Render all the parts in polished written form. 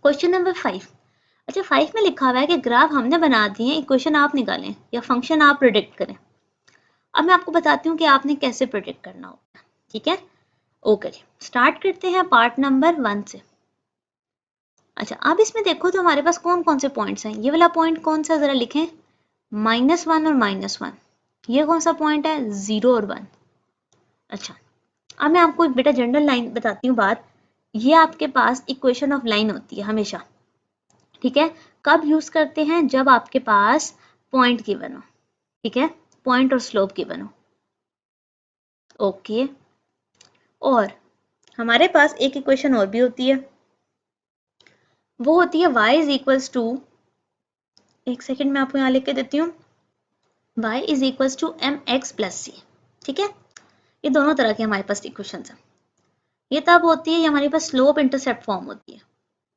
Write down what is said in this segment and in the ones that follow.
Question number 5। अच्छा 5 में लिखा हुआ है कि ग्राफ हमने बना दिए हैं, इक्वेशन आप निकालें या फंक्शन आप प्रेडिक्ट करें। अब मैं आपको बताती हूँ कि आपने कैसे प्रेडिक्ट करना होगा। ठीक है, ओके जी, स्टार्ट करते हैं पार्ट नंबर 1 से। अच्छा अब इसमें देखो तो हमारे पास कौन कौन से पॉइंट्स हैं। ये वाला पॉइंट कौन सा, जरा लिखें, -1 और -1। ये कौन सा पॉइंट है, 0 और 1। अच्छा अब मैं आपको एक बेटा जनरल लाइन बताती हूँ बात। ये आपके पास इक्वेशन ऑफ लाइन होती है हमेशा। ठीक है, कब यूज करते हैं, जब आपके पास पॉइंट गिवन हो। ठीक है, पॉइंट और स्लोप गिवन हो। ओके, और हमारे पास एक इक्वेशन और भी होती है, वो होती है y इज इक्वल्स टू, एक सेकेंड मैं आपको यहाँ लिख के देती हूँ, y is equals to mx plus C. ठीक है, ये दोनों तरह के हमारे पास इक्वेशन है। ये तब होती है, ये हमारे पास स्लोप इंटरसेप्ट फॉर्म होती है।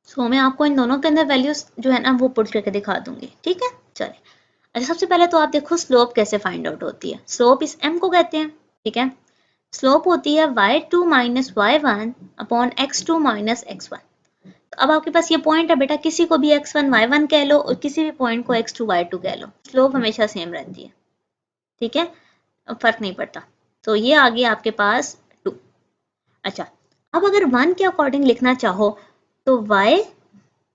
सो मैं आपको इन दोनों के अंदर वैल्यूज जो है ना वो पुट करके दिखा दूंगी। ठीक है, चलिए। अच्छा सबसे पहले तो आप देखो स्लोप कैसे फाइंड आउट होती है। स्लोप इस m को कहते हैं। ठीक है, स्लोप होती है y2 minus y1 upon x2 minus x1। तो अब आपके पास ये पॉइंट है बेटा, किसी को भी x1 y1 कह लो और किसी भी पॉइंट को x2 y2 कह लो, स्लोप हमेशा सेम रहती है। ठीक है, फर्क नहीं पड़ता। तो ये आ गया आपके पास 2। अच्छा अब अगर 1 के अकॉर्डिंग लिखना चाहो तो y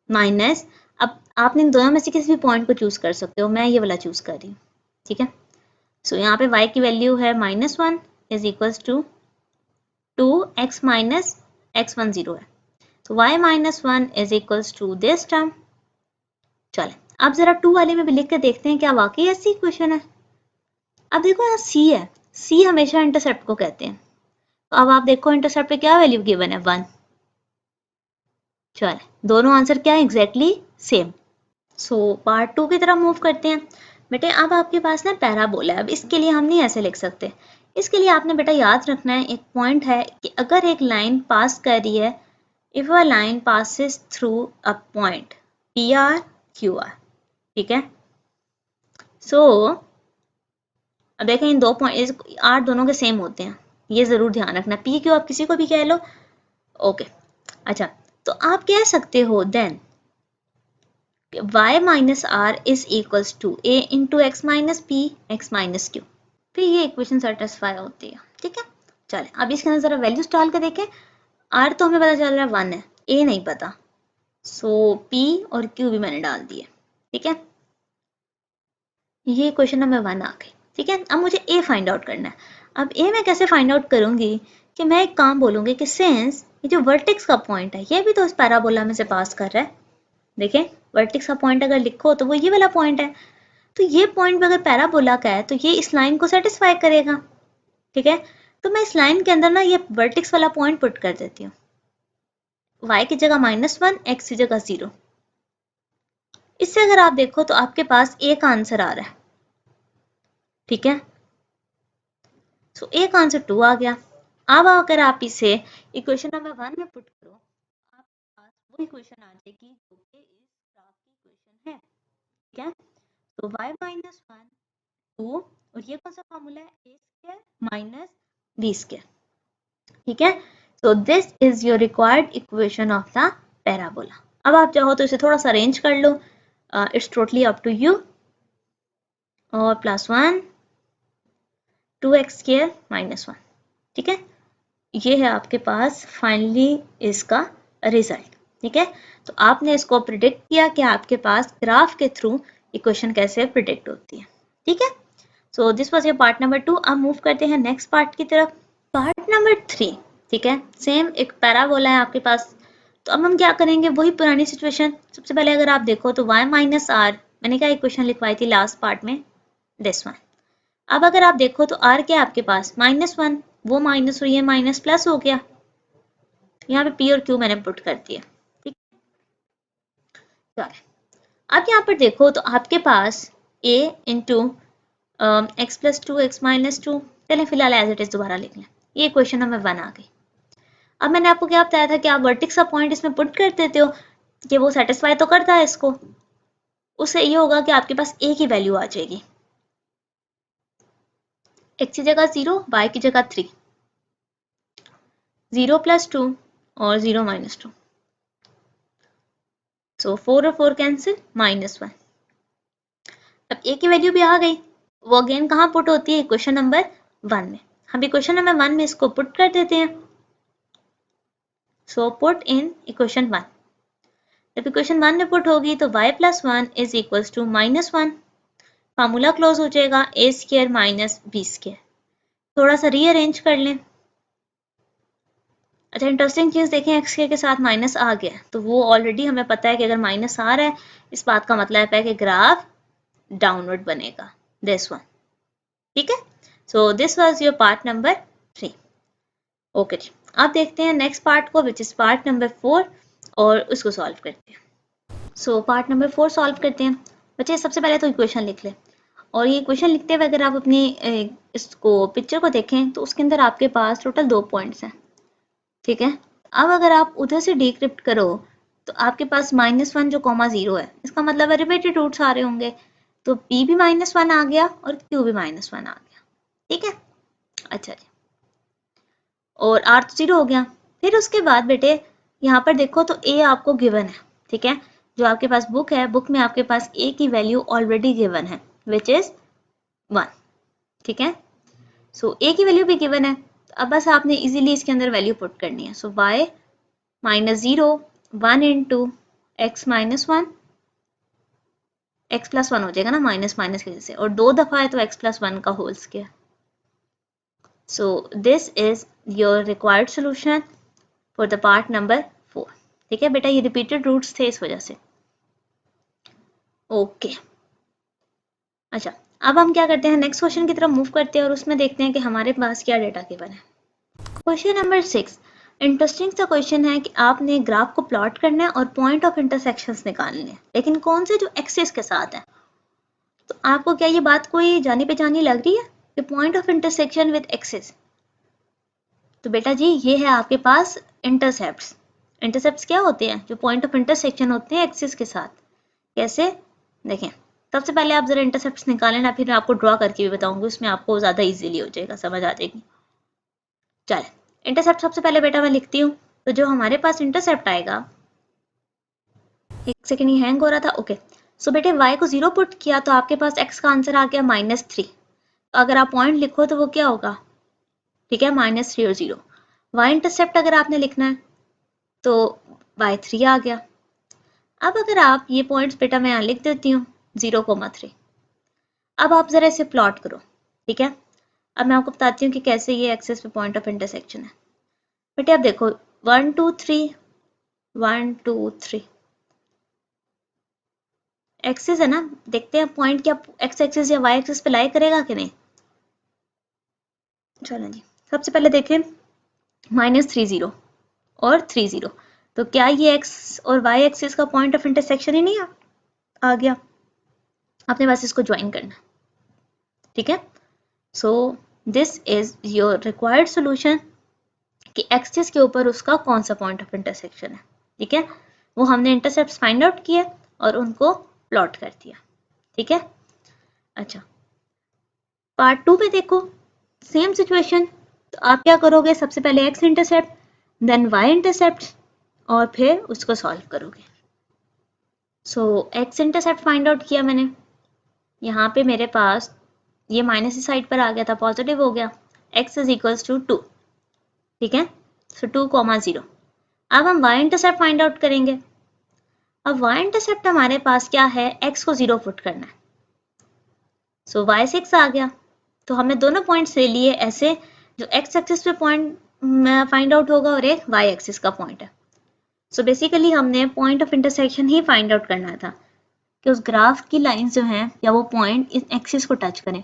माइनस, अब आप इन दोनों में से किसी भी पॉइंट को चूज कर सकते हो, मैं ये वाला चूज कर रही हूँ। ठीक है, सो यहाँ पे y की वैल्यू है -1 is equals to 2x minus x1 0 है, तो y minus 1 is equals to this term. चले अब जरा 2 वाले में भी लिख के देखते हैं क्या वाकई ऐसी इक्वेशन है। अब देखो यहाँ c है, c हमेशा इंटरसेप्ट को कहते हैं। तो अब आप देखो इंटरसेप्ट पे क्या वैल्यू गिवन है, 1। चले दोनों आंसर क्या है, एग्जैक्टली सेम। सो पार्ट 2 की तरफ मूव करते हैं। बेटे अब आपके पास ना पैराबोला है। अब इसके लिए हम नहीं ऐसे लिख सकते, इसके लिए आपने बेटा याद रखना है, एक पॉइंट है कि अगर एक लाइन पास कर रही है, if a line passes through a point P R Q R. ठीक है, सो अब देखें इन दो पॉइंट आर दोनों के सेम होते हैं, ये जरूर ध्यान रखना। पी क्यू आप किसी को भी कह लो। ओके अच्छा, तो आप कह सकते हो then y minus r is equals to a into x minus p x minus q. फिर ये इक्वेशन सेटिस्फाई होती है। ठीक है, चले अब इसके अंदर जरा वैल्यूज डाल के देखें। r तो हमें पता चल रहा है 1 है, a नहीं पता, सो p और q भी मैंने डाल दिए। ठीक है, ये इक्वेशन नंबर 1 आ गई। ठीक है, अब मुझे a फाइंड आउट करना है। अब a मैं कैसे फाइंड आउट करूंगी कि मैं एक काम बोलूंगी कि सिंस ये जो वर्टेक्स का पॉइंट है ये भी तो इस पैराबोला में से पास कर रहा है। देखें वर्टेक्स का पॉइंट अगर लिखो तो वो ये वाला पॉइंट है, तो ये पॉइंट अगर पैराबोला का है तो ये इस लाइन को सेटिस्फाई करेगा। ठीक है, तो मैं इस लाइन के अंदर ना ये वर्टेक्स वाला पॉइंट पुट कर देती हूँ, y की जगह -1 x की जगह 0। इससे अगर आप देखो तो आपके पास a का आंसर आ रहा है। ठीक है, सो a का आंसर 2 आ गया। अब अगर आप इसे इक्वेशन नंबर 1 में पुट करो, आपके पास वो इक्वेशन आ जाएगी जो कि इस ग्राफ की इक्वेशन है। ठीक है, तो y माइनस 1 2 और ये कौन सा फॉर्मूला है, a square minus b square. ठीक है, so this is your required equation of the parabola। अब आप चाहो तो इसे थोड़ा सा अरेंज कर लो, it's totally up to you. और +1 2x स्क्वायर -1। ठीक है, ये है आपके पास फाइनली इसका रिजल्ट। ठीक है, तो आपने इसको प्रिडिक्ट किया कि आपके पास ग्राफ के थ्रू इक्वेशन कैसे प्रिडिक्ट होती है। ठीक है, so this was your part number 2। अब मूव करते हैं नेक्स्ट पार्ट की तरफ, पार्ट नंबर 3। ठीक है, सेम एक पैराबोला है आपके पास। तो अब हम क्या करेंगे, वही पुरानी सिचुएशन। सबसे पहले अगर आप देखो तो y माइनस आर, मैंने क्या इक्वेशन लिखवाई थी लास्ट पार्ट में, दिस वन। अब अगर आप देखो तो r क्या है आपके पास -1, वो माइनस और ये माइनस प्लस हो गया। यहाँ पे p और q मैंने पुट कर दिया। ठीक है, अब यहाँ पर देखो तो आपके पास a into x plus 2 x minus 2, चलें फिलहाल एज इट इज दोबारा लिख लें। ये इक्वेशन नंबर 1 आ गई। अब मैंने आपको क्या बताया था कि आप वर्टेक्स का पॉइंट इसमें पुट कर देते हो कि वो सेटिस्फाई तो करता है इसको। उससे ये होगा कि आपके पास a की वैल्यू आ जाएगी, x की जगह 0 y की जगह 3, 0 + 2 और 0 - 2। सो 4 और 4 कैंसिल, -1। अब ए की वैल्यू भी आ गई, वो अगेन कहाँ पुट होती है, इक्वेशन नंबर 1 में। हम इक्वेशन नंबर 1 में इसको पुट कर देते हैं। So put in equation 1। जब इक्वेशन 1 में पुट होगी तो y + 1 is equals to -1। Formula close हो जाएगा a² माइनस b²। थोड़ा सा रीअरेंज कर लें। अच्छा, इंटरेस्टिंग चीज़ देखें, एक्स के साथ माइनस आ गया, तो वो ऑलरेडी हमें पता है कि अगर माइनस आ रहा है, इस बात का मतलब है कि ग्राफ डाउनवर्ड बनेगा, दिस वन। ठीक है, so this was your part number 3। Okay जी, अब देखते हैं नेक्स्ट पार्ट को, विच इज पार्ट नंबर 4, और उसको सॉल्व करते हैं। सो पार्ट नंबर 4 सॉल्व करते हैं। बच्चे सबसे पहले तो इक्वेशन लिख लें, और ये इक्वेशन लिखते हुए अगर आप अपनी इसको पिक्चर को देखें तो उसके अंदर आपके पास टोटल 2 पॉइंट्स हैं। ठीक है, अब अगर आप उधर से डिक्रिप्ट करो तो आपके पास -1 जो (0) है, इसका मतलब है रिपीटेड रूट्स आ रहे होंगे, तो p भी -1 आ गया और q भी -1 आ गया। ठीक है, अच्छा जी, और r तो 0 हो गया। फिर उसके बाद बेटे यहाँ पर देखो तो a आपको गिवन है। ठीक है, जो आपके पास बुक है, बुक में आपके पास a की वैल्यू ऑलरेडी गिवन है, विच इज 1। ठीक है, सो a की वैल्यू भी गिवन है, अब बस आपने इजीली इसके अंदर वैल्यू पुट करनी है। सो y -0 1 इंटू एक्स -1, x + 1 हो जाएगा ना, माइनस माइनस की वजह से, और 2 दफ़ा है तो x + 1 का whole square. So this is your required solution for the part number 4। ठीक है बेटा, ये रिपीटेड रूट्स थे इस वजह से। ओके, अच्छा, अब हम क्या करते हैं, नेक्स्ट क्वेश्चन की तरफ मूव करते हैं और उसमें देखते हैं कि हमारे पास क्या डेटा गिवन है। क्वेश्चन नंबर 6, इंटरेस्टिंग सा क्वेश्चन है कि आपने ग्राफ को प्लॉट करना है और पॉइंट ऑफ इंटरसेक्शंस निकालने हैं, लेकिन कौन से, जो एक्सिस के साथ है। तो आपको क्या ये बात कोई जानी पहचानी लग रही है कि point of intersection with axis? तो बेटा जी, ये है आपके पास इंटरसेप्ट्स। इंटरसेप्ट्स क्या होते हैं, जो पॉइंट ऑफ इंटरसेक्शन होते हैं एक्सिस के साथ। कैसे, देखें, सबसे पहले आप जरा इंटरसेप्ट्स निकालें ना, फिर मैं आपको ड्रॉ करके भी बताऊंगी, उसमें आपको ज़्यादा इजीली हो जाएगा, समझ आ जाएगी। चले, इंटरसेप्ट सबसे पहले बेटा मैं लिखती हूँ। तो जो हमारे पास इंटरसेप्ट आएगा, एक सेकेंड, ये हैंग हो रहा था। ओके, सो बेटे y को 0 पुट किया तो आपके पास x का आंसर आ गया -3। अगर आप पॉइंट लिखो तो वो क्या होगा, ठीक है, -3 और 0। y इंटरसेप्ट अगर आपने लिखना है तो y3 आ गया। अब अगर आप ये पॉइंट्स बेटा मैं यहाँ लिख देती हूँ 0,3। अब आप जरा इसे प्लॉट करो। ठीक है, अब मैं आपको बताती हूँ कि कैसे ये एक्सिस पे पॉइंट ऑफ इंटरसेक्शन है। बेटे आप देखो 1 2 3 1 2 3 एक्सिस है ना, देखते हैं पॉइंट क्या एक्स एक्सिस या वाई एक्सिस पे लाई करेगा कि नहीं। चलो जी, सबसे पहले देखें -30 और 30, तो क्या ये एक्स और वाई एक्सिस का पॉइंट ऑफ इंटरसेक्शन ही नहीं आ गया। आपने बस इसको ज्वाइन करना। ठीक है, so this is your required solution कि एक्सिस के ऊपर उसका कौन सा पॉइंट ऑफ इंटरसेक्शन है। ठीक है, वो हमने इंटरसेप्ट फाइंड आउट किए और उनको प्लॉट कर दिया। ठीक है, अच्छा, पार्ट 2 में देखो सेम सिचुएशन। तो आप क्या करोगे, सबसे पहले x intercept, then y intercept, और फिर उसको सॉल्व करोगे। So x intercept find out किया मैंने, यहाँ पे मेरे पास ये माइनस की साइड पर आ गया था, पॉजिटिव हो गया, x इज इक्वल्स टू 2। ठीक है, सो 2,0। अब हम y इंटरसेप्ट फाइंड आउट करेंगे। अब y इंटरसेप्ट हमारे पास क्या है, x को 0 पुट करना है, सो y 6 आ गया। तो हमने दोनों पॉइंट्स ले लिए ऐसे, जो x एक्सिस पे पॉइंट फाइंड आउट होगा और एक y एक्सिस का पॉइंट है। सो बेसिकली हमने point of intersection he find out करना था कि उस ग्राफ की लाइंस जो हैं या वो पॉइंट इस एक्सिस को टच करें।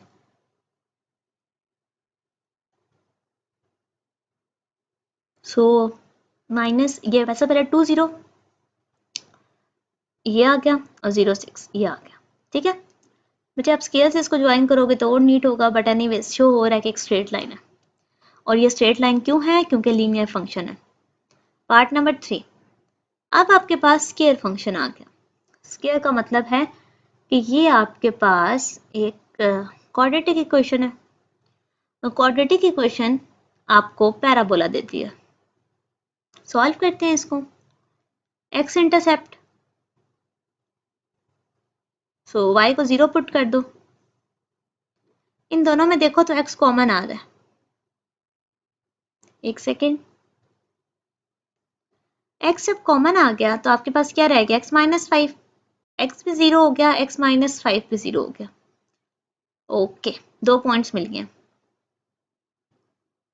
सो माइनस ये वैसे पहले 2 0 ये आ गया और 0 6 ये आ गया। ठीक है बेटे, आप स्केल से इसको ज्वाइन करोगे तो और नीट होगा, बट एनीवेज शो हो रहा है कि एक स्ट्रेट लाइन है, और ये स्ट्रेट लाइन क्यों है, क्योंकि लीनियर फंक्शन है। पार्ट नंबर 3, अब आपके पास स्केयर फंक्शन आ गया। स्केयर का मतलब है कि ये आपके पास एक क्वाड्रेटिक इक्वेशन है, और क्वाड्रेटिक इक्वेशन आपको पैराबोला देती है। सॉल्व करते हैं इसको। एक्स इंटरसेप्ट सो y को 0 पुट कर दो। इन दोनों में देखो तो x कॉमन आ रहा है, एक सेकेंड, x जब कॉमन आ गया तो आपके पास क्या रह गया, x माइनस 5, x भी 0 हो गया, x माइनस 5 भी 0 हो गया। ओके, 2 पॉइंट्स मिल गए।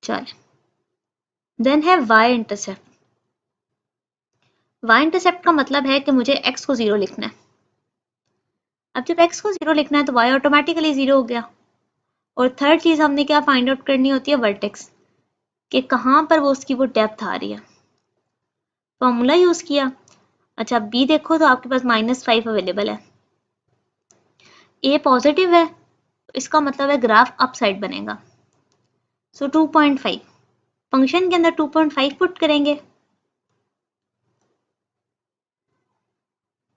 चल देन है y इंटरसेप्ट। y इंटरसेप्ट का मतलब है कि मुझे x को 0 लिखना है। अब जब x को 0 लिखना है तो y ऑटोमेटिकली 0 हो गया। और थर्ड चीज हमने क्या फाइंड आउट करनी होती है, वर्टेक्स, कि कहाँ पर वो उसकी वो डेप्थ आ रही है। फॉर्मूला यूज किया। अच्छा b देखो तो आपके पास -5 अवेलेबल है, a पॉजिटिव है तो इसका मतलब है ग्राफ अप साइड बनेगा। सो 2.5 फंक्शन के अंदर 2.5 पुट करेंगे।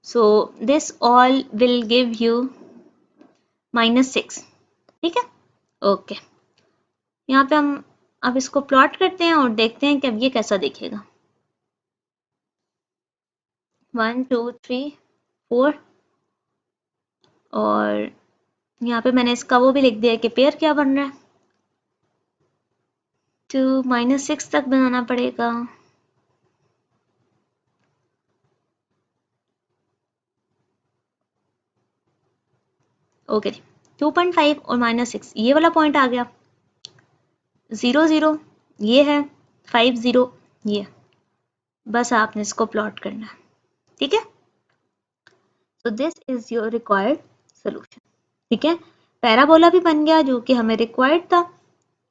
So this all will give you -6। ठीक है, ओके। यहाँ पे हम अब इसको प्लॉट करते हैं और देखते हैं कि अब ये कैसा दिखेगा। 1 2 3 4 और यहाँ पे मैंने इसका वो भी लिख दिया कि पेयर क्या बन रहा है। 2 -6 तक बनाना पड़ेगा। ओके, 2.5 और -6 ये वाला पॉइंट आ गया, 0 0 ये है, 5 0 ये। बस आपने इसको प्लॉट करना है। ठीक है, so this is your required solution. ठीक है, पैराबोला भी बन गया जो कि हमें रिक्वायर्ड था,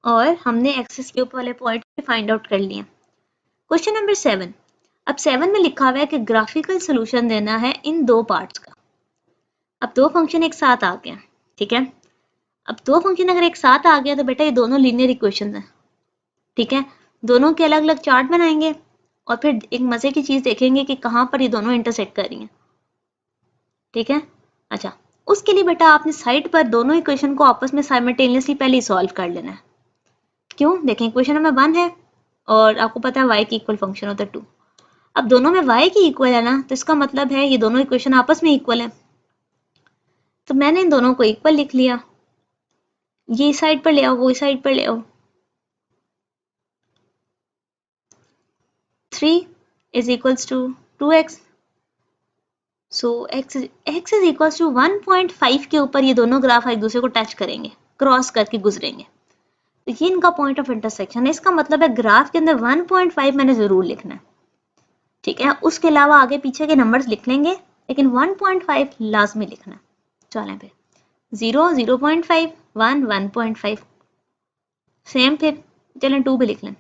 और हमने एक्सिस के ऊपर वाले पॉइंट भी फाइंड आउट कर लिए। Question number 7। अब 7 में लिखा हुआ है कि ग्राफिकल सोल्यूशन देना है इन दो पार्ट्स का। अब दो फंक्शन एक साथ आ गए। ठीक है, अब दो फंक्शन अगर एक साथ आ गया तो बेटा ये दोनों लीनियर इक्वेशन हैं। ठीक है, दोनों के अलग अलग चार्ट बनाएंगे और फिर एक मजे की चीज देखेंगे कि कहाँ पर ये दोनों इंटरसेक्ट कर रही हैं। ठीक है, अच्छा उसके लिए बेटा आपने साइड पर दोनों इक्वेशन को आपस में साइमल्टेनियसली पहले सॉल्व कर लेना है। क्यों, देखें इक्वेशन नंबर 1 है और आपको पता है y की इक्वल फंक्शन होता है 2। अब दोनों में y की इक्वल है ना, तो इसका मतलब है ये दोनों इक्वेशन आपस में इक्वल है। तो मैंने इन दोनों को इक्वल लिख लिया, ये साइड पर ले आओ, वो साइड पर ले आओ। 3 is equals to 2x, so x is equals to 1.5 के ऊपर ये दोनों ग्राफ एक दूसरे को टच करेंगे, क्रॉस करके गुजरेंगे, तो ये इनका पॉइंट ऑफ इंटरसेक्शन है। इसका मतलब है ग्राफ के अंदर 1.5 मैंने जरूर लिखना है। ठीक है, उसके अलावा आगे पीछे के नंबर्स लिख लेंगे, लेकिन 1.5 लाजमी लिखना है। चलें फिर 0 0.5 1 1.5 सेम, फिर चलें 2 भी लिख लें।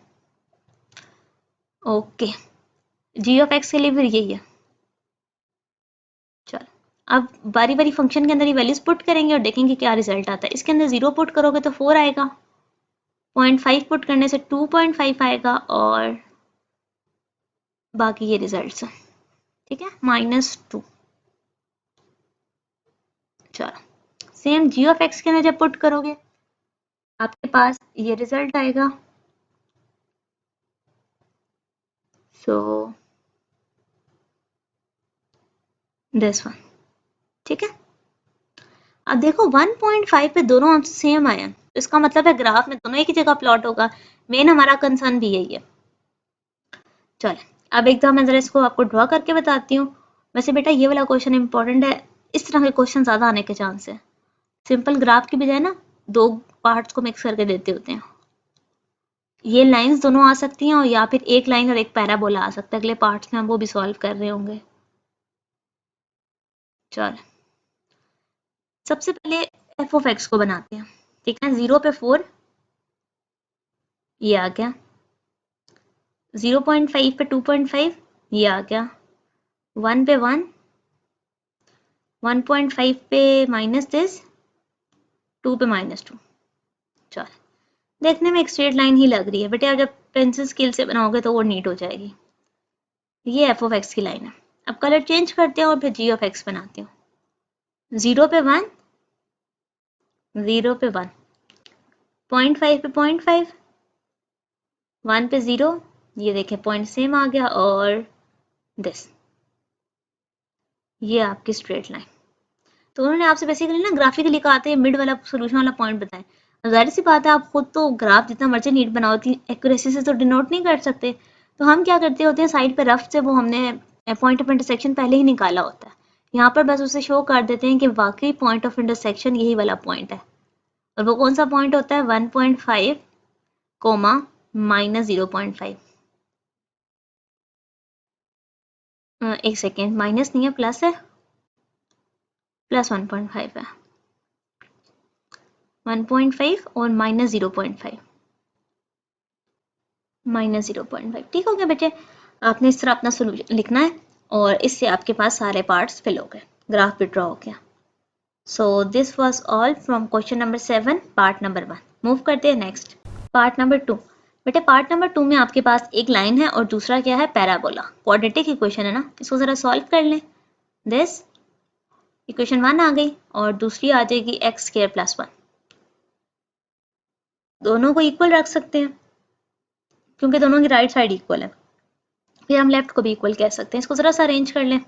ओके, जी ऑफ एक्स के लिए फिर यही है। चलो अब बारी बारी फंक्शन के अंदर ये वैल्यूज पुट करेंगे और देखेंगे क्या रिजल्ट आता है। इसके अंदर 0 पुट करोगे तो 4 आएगा, 0.5 पुट करने से 2.5 आएगा, और बाकी ये रिजल्ट्स हैं। ठीक है, -2। चलो सेम जी ऑफ एक्स के अंदर जब पुट करोगे आपके पास ये रिजल्ट आएगा। So this one. ठीक है, अब देखो 1.5 पे दोनों आंसर सेम आए हैं, तो इसका मतलब है ग्राफ में दोनों एक ही जगह प्लॉट होगा। मेन हमारा कंसर्न भी यही है। चलो अब एक दफा मैं जरा इसको आपको ड्रॉ करके बताती हूँ। वैसे बेटा ये वाला क्वेश्चन इंपॉर्टेंट है, इस तरह के क्वेश्चन ज्यादा आने के चांस है। सिंपल ग्राफ की बजाय ना दो पार्ट्स को मिक्स करके देते होते हैं। ये लाइंस दोनों आ सकती हैं, और या फिर एक लाइन और एक पैराबोला आ सकता है। अगले पार्ट्स में हम वो भी सॉल्व कर रहे होंगे। चलो सबसे पहले एफ ऑफ एक्स को बनाते हैं। ठीक है, 0 पे 4 ये आ गया, 0.5 पे 2.5 ये आ गया, 1 पे 1, 1.5 पे माइनस दिस, 2 पे -2। चल देखने में एक स्ट्रेट लाइन ही लग रही है बेटे, जब पेंसिल स्केल से बनाओगे तो वो नीट हो जाएगी। ये एफ ऑफ एक्स की लाइन है। अब कलर चेंज करते हैं और फिर जी ऑफ एक्स बनाते हैं। 0 पे 1, 0 पे 1, 0.5 पे 0.5, 1 पे 0, ये देखें पॉइंट सेम आ गया, और दिस ये आपकी स्ट्रेट लाइन। तो उन्होंने आपसे बेसिकली ना ग्राफिकली कहा था मिड वाला सोल्यूशन वाला पॉइंट बताएं। जाहिर सी बात है आप खुद तो ग्राफ जितना मर्जी नीट बनाओ उतनी एक्यूरेसी से तो डिनोट नहीं कर सकते, तो हम क्या करते होते हैं साइड पे रफ से वो हमने पॉइंट ऑफ इंटरसेक्शन पहले ही निकाला होता है, यहाँ पर बस उसे शो कर देते हैं कि वाकई पॉइंट ऑफ इंटरसेक्शन यही वाला पॉइंट है। और वो कौन सा पॉइंट होता है 1.5 कोमा माइनस 0.5। एक सेकेंड, माइनस नहीं है प्लस है, प्लस 1.5 है, 1.5 और माइनस 0.5, माइनस 0.5। ठीक हो गया बेटे, आपने इस तरह अपना सोल्यूशन लिखना है और इससे आपके पास सारे पार्ट्स फिल हो गए, ग्राफ भी ड्रॉ हो गया। सो this was all from question number 7 part number 1। Move करते हैं नेक्स्ट पार्ट नंबर 2। बेटे पार्ट नंबर 2 में आपके पास एक लाइन है और दूसरा क्या है, पैराबोला। क्वाड्रेटिक इक्वेशन है ना, इसको जरा सॉल्व कर लें। दिस इक्वेशन 1 आ गई और दूसरी आ जाएगी एक्स स्क्वायर प्लस 1। दोनों को इक्वल रख सकते हैं क्योंकि दोनों की राइट साइड इक्वल है, फिर हम लेफ्ट को भी इक्वल कह सकते हैं। इसको जरा सा अरेंज कर लें,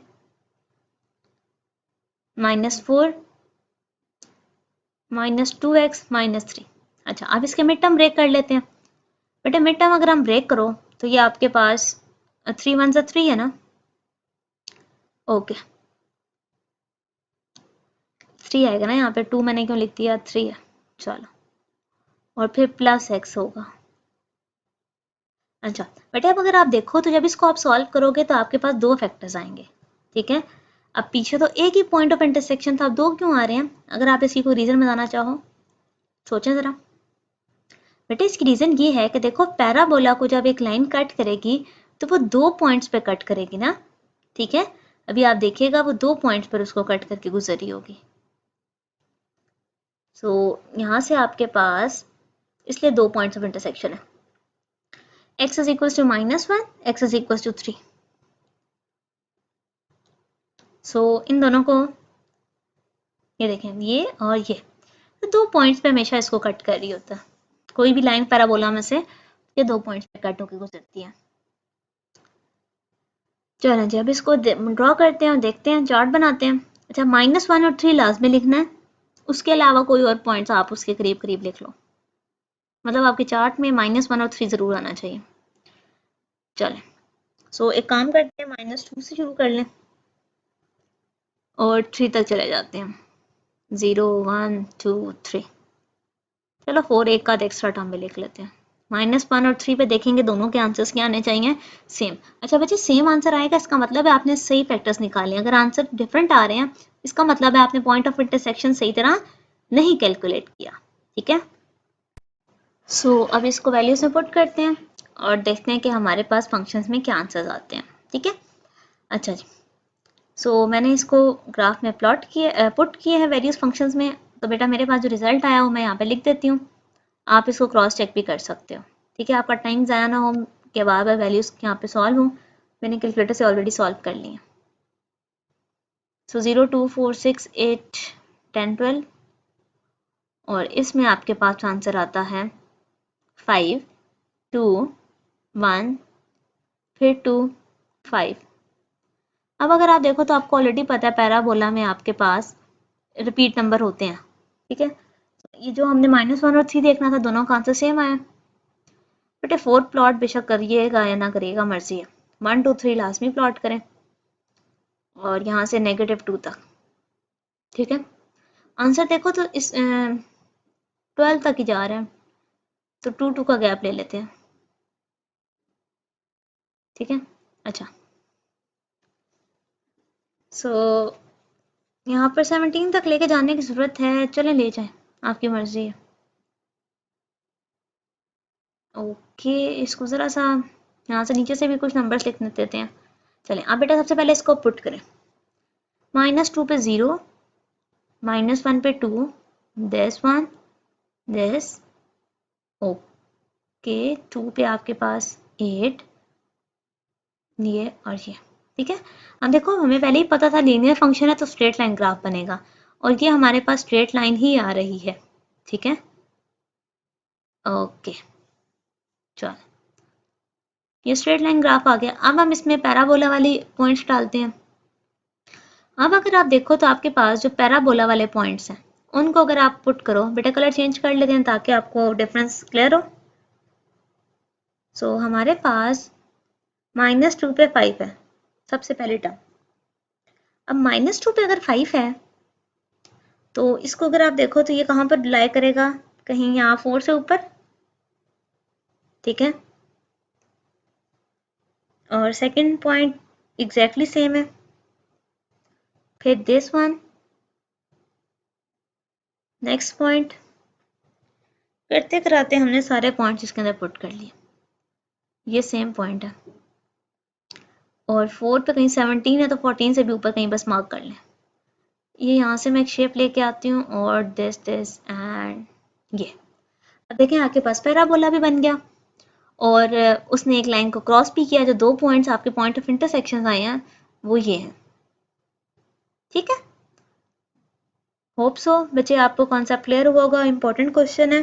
-4 -2x -3। अच्छा अब इसके मिड टर्म ब्रेक कर लेते हैं। बेटे मिड टर्म अगर हम ब्रेक करो तो ये आपके पास 3 1 3 है ना, ओके 3 आएगा ना यहाँ पे, 2 मैंने क्यों लिख दिया, 3 है, चलो और फिर प्लस x होगा। अच्छा बेटे अब अगर आप देखो तो जब इसको आप सॉल्व करोगे तो आपके पास दो फैक्टर्स आएंगे, ठीक है। अब पीछे तो एक ही पॉइंट ऑफ इंटरसेक्शन था, अब दो क्यों आ रहे हैं? अगर आप इसकी कोई रीजन बताना चाहो सोचें जरा। बेटे इसकी रीजन ये है कि देखो पैराबोला को जब एक लाइन कट करेगी तो वो दो पॉइंट्स पे कट करेगी ना, ठीक है। अभी आप देखिएगा वो दो पॉइंट्स पर उसको कट करके गुजरी होगी। सो यहाँ से आपके पास इसलिए दो पॉइंट्स ऑफ इंटरसेक्शन है, x is equals to -1, x is equals to 3। सो इन दोनों को ये देखें, ये और ये तो दो पॉइंट्स पे हमेशा इसको कट कर रही होता है। कोई भी लाइन पैराबोला में से ये दो पॉइंट्स पे कट होकर गुजरती है। चलो जी अब इसको ड्रॉ करते हैं और देखते हैं, चार्ट बनाते हैं। अच्छा -1 और 3 लाजमी लिखना है, उसके अलावा कोई और पॉइंट्स आप उसके करीब करीब लिख लो, मतलब आपके चार्ट में -1 और 3 जरूर आना चाहिए। चलें सो एक काम करते हैं, -2 से शुरू कर लें और 3 तक चले जाते हैं, 0 1 2 3। चलो 4 एक का एक्स्ट्रा टर्म में लिख लेते हैं। -1 और 3 पे देखेंगे दोनों के आंसर्स क्या आने चाहिए, सेम। अच्छा बच्चे सेम आंसर आएगा इसका मतलब है आपने सही फैक्टर्स निकाले। अगर आंसर डिफरेंट आ रहे हैं इसका मतलब है आपने पॉइंट ऑफ इंटरसेक्शन सही तरह नहीं कैलकुलेट किया, ठीक है। सो अब इसको वैल्यूज में पुट करते हैं और देखते हैं कि हमारे पास फंक्शंस में क्या आंसर्स आते हैं, ठीक है। अच्छा जी सो मैंने इसको ग्राफ में प्लॉट किए पुट किए हैं वेरियस फंक्शंस में। तो बेटा मेरे पास जो रिजल्ट आया वो मैं यहाँ पे लिख देती हूँ, आप इसको क्रॉस चेक भी कर सकते हो, ठीक है। आपका टाइम ज़ाया ना हो कि बार बार वैल्यूज़ यहाँ पे सॉल्व हो, मैंने कैलकुलेटर से ऑलरेडी सॉल्व कर ली है। सो 0 2 4 6 8 10 12 और इसमें आपके पास आंसर आता है 5 2 1 फिर 2 5। अब अगर आप देखो तो आपको ऑलरेडी पता है पैराबोला में आपके पास रिपीट नंबर होते हैं, ठीक है। ये जो हमने -1 और 3 देखना था दोनों का आंसर सेम आया। बेटे 4 प्लॉट बेशक करिएगा या ना करिएगा मर्जी है, 1 2 3 लाजमी प्लॉट करें और यहाँ से -2 तक, ठीक है। आंसर देखो तो इस 12 तक ही जा रहे हैं तो 2 2 का गैप ले लेते हैं, ठीक है। अच्छा सो यहाँ पर 17 तक लेके जाने की ज़रूरत है, चलें ले जाएं, आपकी मर्जी है। ओके इसको ज़रा सा यहाँ से नीचे से भी कुछ नंबर्स लिख देते हैं। चलें आप बेटा सबसे पहले इसको पुट करें, -2 पे 0, -1 पे 2, दिस 1 दिस, ओके 2 पे आपके पास 8 ये और ये, ठीक है। अब देखो हमें पहले ही पता था लीनियर फंक्शन है तो स्ट्रेट लाइन ग्राफ बनेगा और ये हमारे पास स्ट्रेट लाइन ही आ रही है, ठीक है। ओके चलो ये स्ट्रेट लाइन ग्राफ आ गया। अब हम इसमें पैराबोला वाली पॉइंट्स डालते हैं। अब अगर आप देखो तो आपके पास जो पैराबोला वाले पॉइंट्स हैं उनको अगर आप पुट करो, बेटा कलर चेंज कर लेते हैं ताकि आपको डिफरेंस क्लियर हो। सो हमारे पास -2 पे 5 है सबसे पहली टर्म। अब -2 पे अगर 5 है तो इसको अगर आप देखो तो ये कहाँ पर लाई करेगा, कहीं यहाँ 4 से ऊपर, ठीक है। और सेकंड पॉइंट एग्जैक्टली सेम है। फिर दिस वन, नेक्स्ट पॉइंट, करते कराते हमने सारे पॉइंट्स इसके अंदर पुट कर लिए, ये सेम पॉइंट है। और 4 पे कहीं 17 है तो 14 से भी ऊपर कहीं बस मार्क कर लें। ये यहाँ से मैं एक शेप लेके आती हूँ और दिस एंड ये। अब देखें आपके पास पैराबोला भी बन गया और उसने एक लाइन को क्रॉस भी किया। जो 2 पॉइंट्स आपके पॉइंट ऑफ इंटरसेक्शन आए हैं वो ये हैं, ठीक है। होप सो बच्चे आपको कॉन्सेप्ट क्लियर हुआ होगा। इंपॉर्टेंट क्वेश्चन है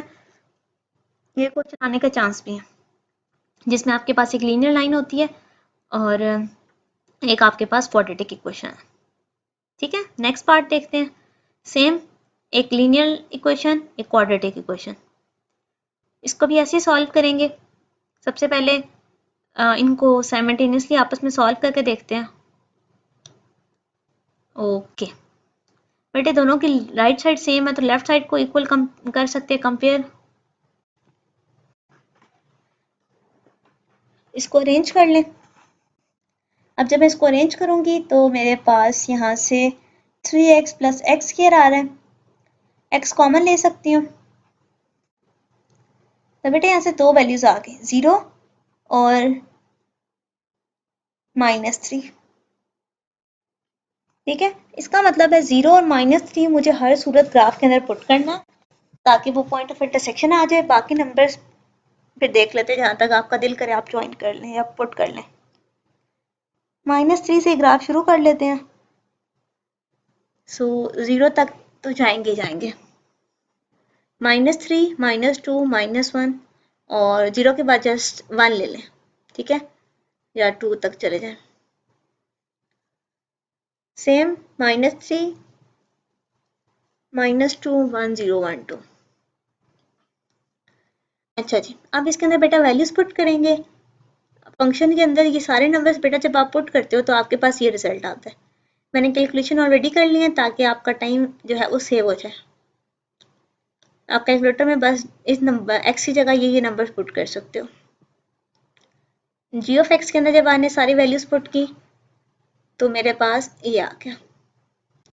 ये, क्वेश्चन आने का चांस भी है, जिसमें आपके पास एक लीनियर लाइन होती है और एक आपके पास क्वाड्रेटिक इक्वेशन है, ठीक है। नेक्स्ट पार्ट देखते हैं। सेम, एक लीनियर इक्वेशन, एक क्वाड्रेटिक इक्वेशन, इसको भी ऐसे ही सॉल्व करेंगे। सबसे पहले इनको साइमल्टेनियसली आपस में सॉल्व करके देखते हैं। ओके बेटे, दोनों की राइट साइड सेम है तो लेफ्ट साइड को इक्वल कर सकते हैं, कंपेयर। इसको अरेंज कर लें। अब जब मैं इसको अरेंज करूंगी तो मेरे पास यहाँ से 3x प्लस एक्स स्क्वायर आ रहा है। x कॉमन ले सकती हूँ तो बेटे यहाँ से 2 वैल्यूज आ गई, 0 और -3, ठीक है। इसका मतलब है 0 और -3 मुझे हर सूरत ग्राफ के अंदर पुट करना ताकि वो पॉइंट ऑफ इंटरसेक्शन आ जाए। बाकी नंबर्स फिर देख लेते हैं, जहाँ तक आपका दिल करे आप ज्वाइन कर लें या पुट कर लें। -3 से ग्राफ शुरू कर लेते हैं। सो 0 तक तो जाएंगे जाएंगे, -3, -2, -1 और 0 के बाद जस्ट 1 ले लें, ठीक है, या 2 तक चले जाएं। सेम -3, -2, 1, 0, 1, 2। अच्छा जी, अब इसके अंदर बेटा वैल्यूज पुट करेंगे। फंक्शन के अंदर ये सारे नंबर्स बेटा जब आप पुट करते हो तो आपके पास ये रिजल्ट आता है। मैंने कैलकुलेशन ऑलरेडी कर ली है ताकि आपका टाइम जो है वो सेव हो जाए। आप कैलकुलेटर में बस इस नंबर x की जगह ये नंबर पुट कर सकते हो। g ऑफ x के अंदर जब आपने सारी वैल्यूज पुट की तो मेरे पास ये आ गया,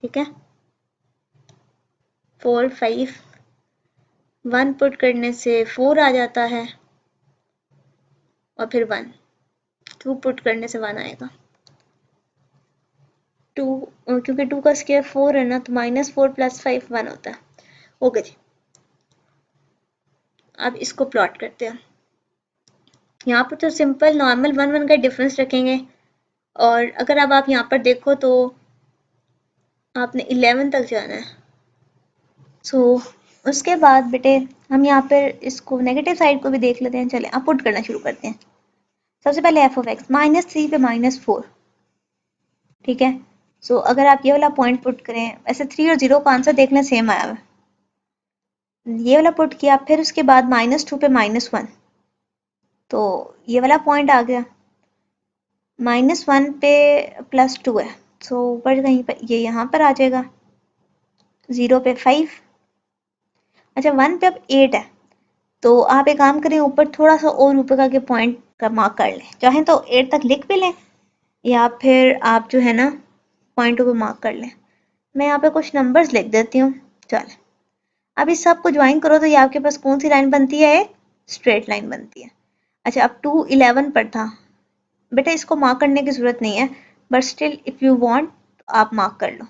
ठीक है। 4, 5, 1 पुट करने से 4 आ जाता है और फिर 1, 2 पुट करने से 1 आएगा। 2 क्योंकि 2 का स्क्वायर 4 है ना तो -4 + 5 1 होता है। ओके जी, अब इसको प्लॉट करते हैं। यहाँ पर तो सिंपल नॉर्मल 1 1 का डिफरेंस रखेंगे और अगर अब आप यहाँ पर देखो तो आपने 11 तक जाना है। सो उसके बाद बेटे हम यहाँ पर इसको नेगेटिव साइड को भी देख लेते हैं। चले आप पुट करना शुरू करते हैं। सबसे पहले f ऑफ x -3 पे -4, ठीक है। सो अगर आप ये वाला पॉइंट पुट करें, ऐसे 3 और 0 का आंसर देखना सेम आया हुआ, ये वाला पुट किया, फिर उसके बाद -2 पे -1 तो ये वाला पॉइंट आ गया। -1 पे +2 है, सो ऊपर कहीं पर ये यहाँ पर आ जाएगा। 0 पे 5, अच्छा 1 पे अब 8 है तो आप एक काम करें, ऊपर थोड़ा सा और ऊपर का के पॉइंट का मार्क कर लें। चाहें तो 8 तक लिख भी लें या फिर आप जो है ना पॉइंटों पे मार्क कर लें। मैं यहाँ पे कुछ नंबर्स लिख देती हूँ। चल अब इस सब को ज्वाइन करो तो ये आपके पास कौन सी लाइन बनती है? एक स्ट्रेट लाइन बनती है। अच्छा अब 2 11 पर था बेटा, इसको मार्क करने की जरूरत नहीं है, but still if you want तो आप मार्क कर लो।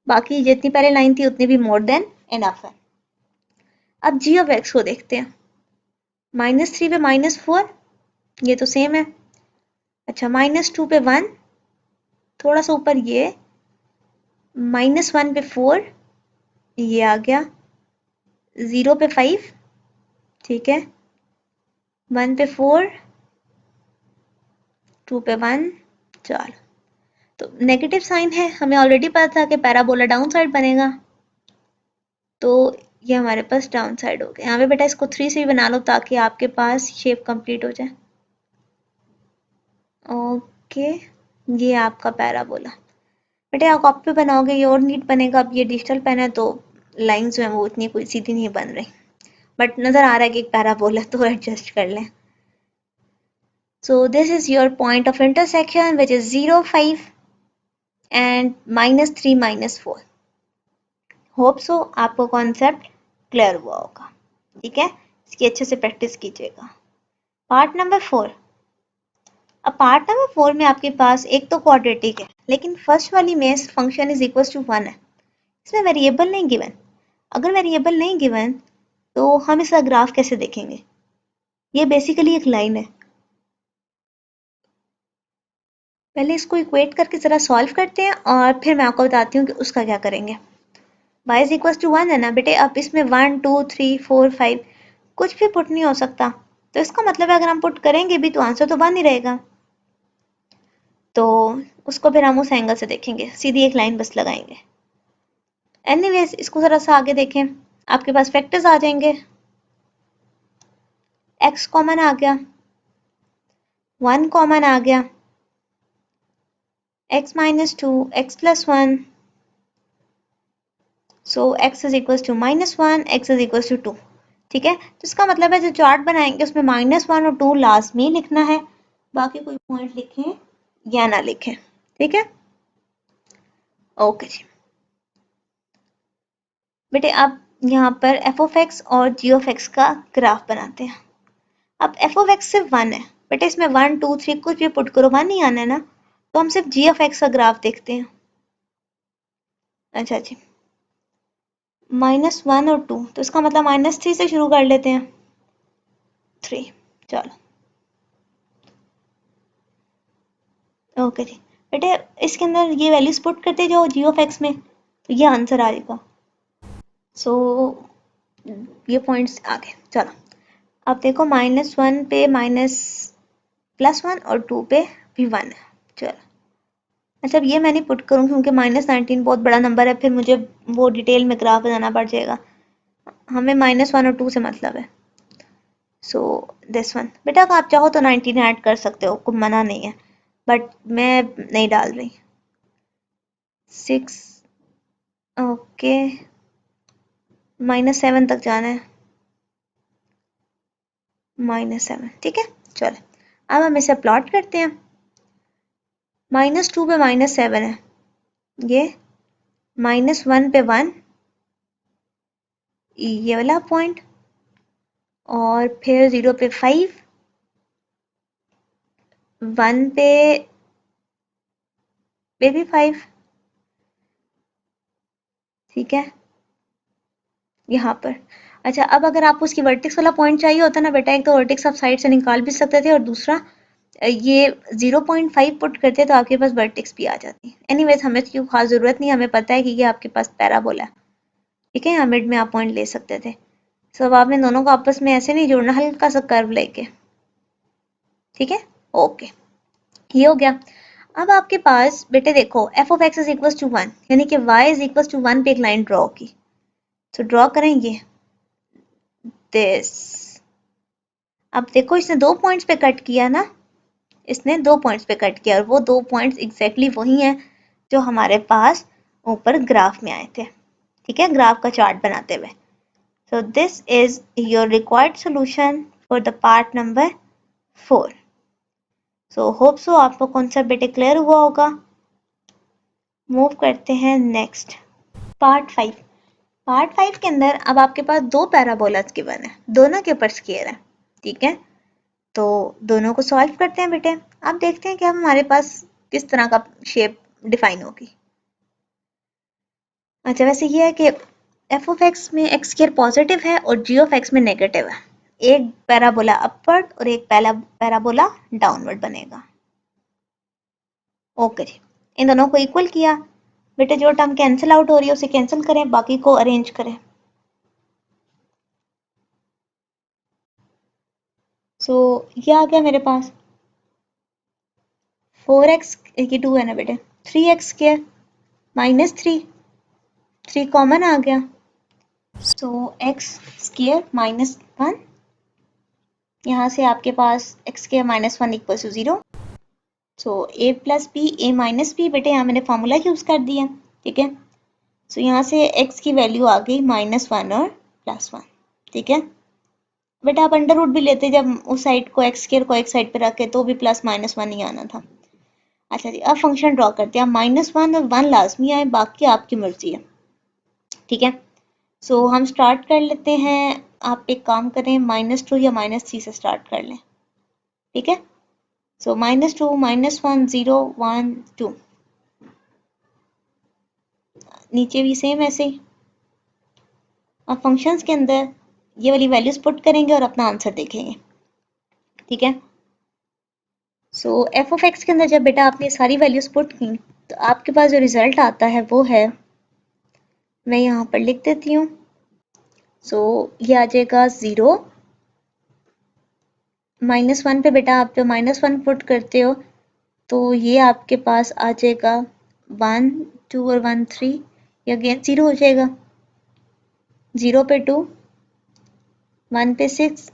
बाकी जितनी पहले लाइन थी उतनी भी मोर देन इनफ है। अब g ऑफ x को देखते हैं। -3 पे -4 ये तो सेम है। अच्छा -2 पे 1, थोड़ा सा ऊपर ये, -1 पे 4 ये आ गया, 0 पे 5, ठीक है, 1 पे 4, 2 पे 1, 4। तो नेगेटिव साइन है, हमें ऑलरेडी पता था कि पैराबोला डाउन साइड बनेगा, तो ये हमारे पास डाउन साइड हो गया। यहाँ पे बेटा इसको 3 से भी बना लो ताकि आपके पास शेप कंप्लीट हो जाए। ओके, ये आपका पैराबोला। बेटा आप कॉपी पे बनाओगे ये और नीट बनेगा। अब ये डिजिटल पेन है तो लाइंस जो है वो इतनी कोई सीधी नहीं बन रही, बट नज़र आ रहा है कि एक पैराबोला, तो एडजस्ट कर लें। So this is your point of intersection which is 0, 5 and -3, -4. Hope so आपको कॉन्सेप्ट क्लियर हुआ होगा। ठीक है, इसकी अच्छे से प्रैक्टिस कीजिएगा। Part number 4। अब पार्ट नंबर 4 में आपके पास एक तो क्वाड्रेटिक है, लेकिन फर्स्ट वाली में फंक्शन इज इक्वल टू 1 है, इसमें वेरिएबल नहीं गिवन। अगर वेरिएबल नहीं गिवन तो हम इसका ग्राफ कैसे देखेंगे? ये बेसिकली एक लाइन है। पहले इसको इक्वेट करके ज़रा सॉल्व करते हैं और फिर मैं आपको बताती हूँ कि उसका क्या करेंगे। y इज इक्वल टू 1 है ना बेटे, अब इसमें 1, 2, 3, 4, 5 कुछ भी पुट नहीं हो सकता, तो इसका मतलब है अगर हम पुट करेंगे भी तो आंसर तो 1 ही रहेगा। तो उसको फिर हम उस एंगल से देखेंगे, सीधी एक लाइन बस लगाएंगे। एनीवेज इसको ज़रा सा आगे देखें, आपके पास फैक्टर्स आ जाएंगे। x कॉमन आ गया, 1 कॉमन आ गया, x minus 2, x plus 1, so x is equal to -1, x is equal to 2। ठीक है, तो इसका मतलब है जो चार्ट बनाएंगे उसमें -1 और 2 लाजमी लिखना है, बाकी कोई पॉइंट लिखें या ना लिखें। ठीक है, ओके जी बेटे, अब यहाँ पर f(x) और g(x) का ग्राफ बनाते हैं। अब f(x) सिर्फ 1 है बेटे, इसमें 1, 2, 3 कुछ भी पुट करो 1 ही आना है ना, तो हम सिर्फ g(x) का ग्राफ देखते हैं। अच्छा जी, -1 और 2, तो इसका मतलब -3 से शुरू कर लेते हैं। 3, चलो ओके जी बेटे, इसके अंदर ये वैल्यूज पुट करते जाओ g(x) में, तो ये आंसर आ जाएगा। सो ये पॉइंट्स आ गए। चलो अब देखो, -1 पे +1 और 2 पे भी 1 है। चलो अच्छा, अब ये मैं नहीं पुट करूँ क्योंकि -19 बहुत बड़ा नंबर है, फिर मुझे वो डिटेल में ग्राफ बनाना पड़ जाएगा। हमें -1 और 2 से मतलब है। सो दिस वन बेटा, अगर आप चाहो तो 19 ऐड कर सकते हो, कोई मना नहीं है, बट मैं नहीं डाल रही। 6 ओके, -7 तक जाना है, -7 ठीक है। चलो अब हम इसे प्लॉट करते हैं। -2 पे -7 है, ये -1 पे 1, ये वाला पॉइंट, और फिर 0 पे 5, 1 पे भी 5, ठीक है यहाँ पर। अच्छा, अब अगर आपको उसकी वर्टेक्स वाला पॉइंट चाहिए होता ना बेटा, एक तो वर्टेक्स आप साइड से निकाल भी सकते थे और दूसरा ये 0.5 पुट करते तो आपके पास वर्टेक्स भी आ जाती। एनीवेज हमें इसकी खास ज़रूरत नहीं, हमें पता है कि ये आपके पास पैराबोला है। ठीक है, यहाँ मिड में आप पॉइंट ले सकते थे। सब आपने दोनों को आपस में ऐसे नहीं जोड़ना, हल्का सा कर्व लेके। ठीक है, ओके, ये हो गया। अब आपके पास बेटे देखो f(x) इज इक्वल टू 1, यानी कि y इज इक्वल टू 1 पे एक लाइन ड्रॉ की, तो ड्रॉ करेंगे दिस। अब देखो इसने 2 पॉइंट्स पे कट किया ना, इसने 2 पॉइंट्स पे कट किया, और वो 2 पॉइंट्स एग्जैक्टली वही हैं जो हमारे पास ऊपर ग्राफ में आए थे। ठीक है, ग्राफ का चार्ट बनाते हुए। सो this is your required solution for the part number 4। So hope so आपको कॉन्सेप्ट बेटे क्लियर हुआ होगा। मूव करते हैं नेक्स्ट, पार्ट 5। पार्ट 5 के अंदर अब आपके पास 2 पैराबोलास गिवन है, दोनों के ऊपर स्केयर है। ठीक है, तो दोनों को सॉल्व करते हैं बेटे। अब देखते हैं कि अब हमारे पास किस तरह का शेप डिफाइन होगी। अच्छा, वैसे ये है कि f(x) में x स्केयर पॉजिटिव है और g(x) में नेगेटिव है। एक पैराबोला अपवर्ड और एक पैराबोला डाउनवर्ड बनेगा। ओके जी, इन दोनों को इक्वल किया बेटे, जो टर्म कैंसिल आउट हो रही है उसे कैंसिल करें, बाकी को अरेंज करें। सो ये आ गया मेरे पास 4x, ये 2 है ना बेटे, 3x² -3 कॉमन आ गया, सो x² -1, यहाँ से आपके पास x² -1 equal to 0। So a plus b a minus b, बेटे यहाँ मैंने फॉर्मूला यूज कर दिया, ठीक है। सो यहाँ से x की वैल्यू आ गई -1 और +1, ठीक है। बेटा आप अंडर रूट भी लेते, जब उस साइड को x² को एक साइड पे रखे तो भी +-1 ही आना था। अच्छा जी, अब फंक्शन ड्रॉ करते हैं। -1 और 1 लाजमी आए, बाकी आपकी मर्जी है, ठीक है। सो हम स्टार्ट कर लेते हैं। आप एक काम करें, -2 या -3 से स्टार्ट कर लें, ठीक है। सो -2 -1 0 1 2, नीचे भी सेम ऐसे ही। अब फंक्शंस के अंदर ये वाली वैल्यूज पुट करेंगे और अपना आंसर देखेंगे, ठीक है। सो एफ ऑफ एक्स के अंदर जब बेटा आपने सारी वैल्यूज पुट की तो आपके पास जो रिजल्ट आता है वो है, मैं यहाँ पर लिख देती हूँ। सो ये आ जाएगा 0 -1 पे बेटा आप जो -1 पुट करते हो तो ये आपके पास आ जाएगा 1 2 और 1 3, ये अगेन 0 हो जाएगा। 0 पे 2, 1 पे 6।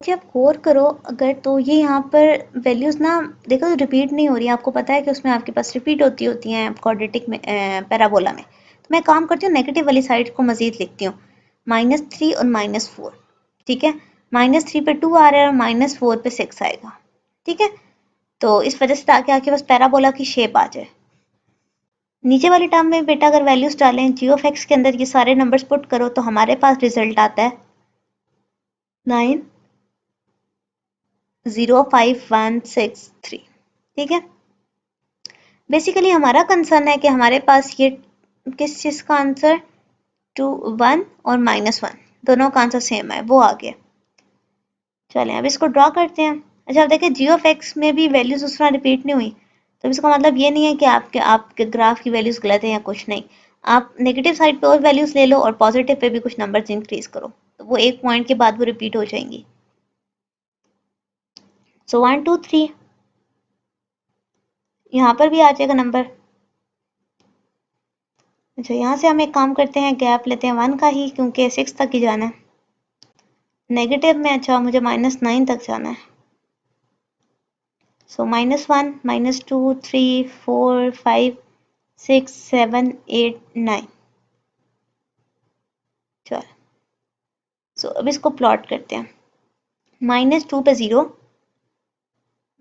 आप गौर करो अगर तो ये यहाँ पर वैल्यूज ना देखो तो रिपीट नहीं हो रही है। आपको पता है कि उसमें आपके पास रिपीट होती हैं क्वाड्रेटिक में, पैराबोला में। तो मैं काम करती हूँ, नेगेटिव वाली साइड को मजीद लिखती हूँ, -3 और -4, ठीक है। -3 पे 2 आ रहा है और -4 पे 6 आएगा, ठीक है। तो इस वजह से ताकि आपके पास पैराबोला की शेप आ जाए। नीचे वाली टर्म में बेटा अगर वैल्यूज डालें g ऑफ x के अंदर, ये सारे नंबर्स पुट करो तो हमारे पास रिजल्ट आता है 9 0 5 1 6 3, ठीक है। बेसिकली हमारा कंसर्न है कि हमारे पास ये किस चीज़ का आंसर 2 1 और -1 दोनों का आंसर सेम है, वो आ गया। चलें अब इसको ड्रॉ करते हैं। अच्छा अब देखिए g ऑफ x में भी वैल्यूज उस तरह रिपीट नहीं हुई, तो इसका मतलब ये नहीं है कि आपके ग्राफ की वैल्यूज गलत है या कुछ नहीं। आप नेगेटिव साइड पे और वैल्यूज ले लो और पॉजिटिव पे भी कुछ नंबर्स इंक्रीज करो, तो वो एक पॉइंट के बाद वो रिपीट हो जाएंगी। सो 1 2 3 यहाँ पर भी आ जाएगा नंबर। अच्छा यहाँ से हम एक काम करते हैं, गैप लेते हैं 1 का ही, क्योंकि 6 तक ही जाना है। नेगेटिव में अच्छा मुझे -9 तक जाना है। सो -1 -2 3 4 5 6 7 8 9। चलो सो अब इसको प्लॉट करते हैं। -2 पे 0,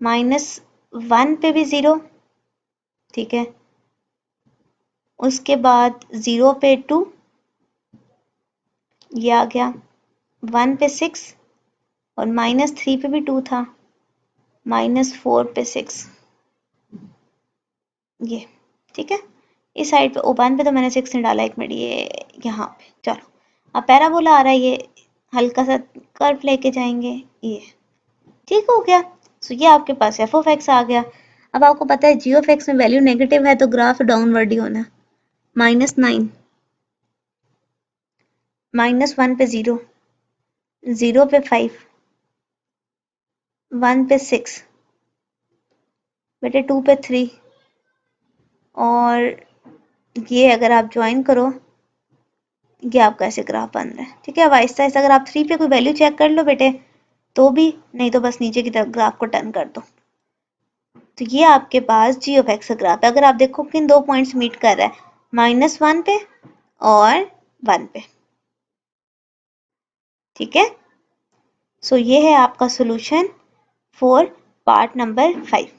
-1 पे भी 0, ठीक है। उसके बाद 0 पे 2, ये आ गया। 1 पे 6 और -3 पे भी 2 था, -4 पे 6, ये ठीक है। इस साइड पे ओपन पे तो मैंने 6 नहीं डाला, एक मिनट, ये यहाँ पे। चलो अब पैराबोला आ रहा है, ये हल्का सा कर्व लेके जाएंगे, ये ठीक हो गया। सो ये आपके पास एफ ऑफ एक्स आ गया। अब आपको पता है जी ऑफ एक्स में वैल्यू नेगेटिव है तो ग्राफ डाउनवर्ड ही होना है। -9, -1 पे 0, 0 पे 5, 1 पे 6, बेटे 2 पे 3, और ये अगर आप ज्वाइन करो ये आपका ऐसे ग्राफ बन रहा है, ठीक है। अब आहिस्ता आहिस्ता अगर आप 3 पे कोई वैल्यू चेक कर लो बेटे तो भी, नहीं तो बस नीचे की तरफ ग्राफ को टर्न कर दो। तो ये आपके पास जी ऑफ एक्स का ग्राफ है। अगर आप देखो किन दो पॉइंट्स मीट कर रहा है, -1 पे और 1 पे, ठीक है। सो ये है आपका सोल्यूशन फॉर पार्ट नंबर 5।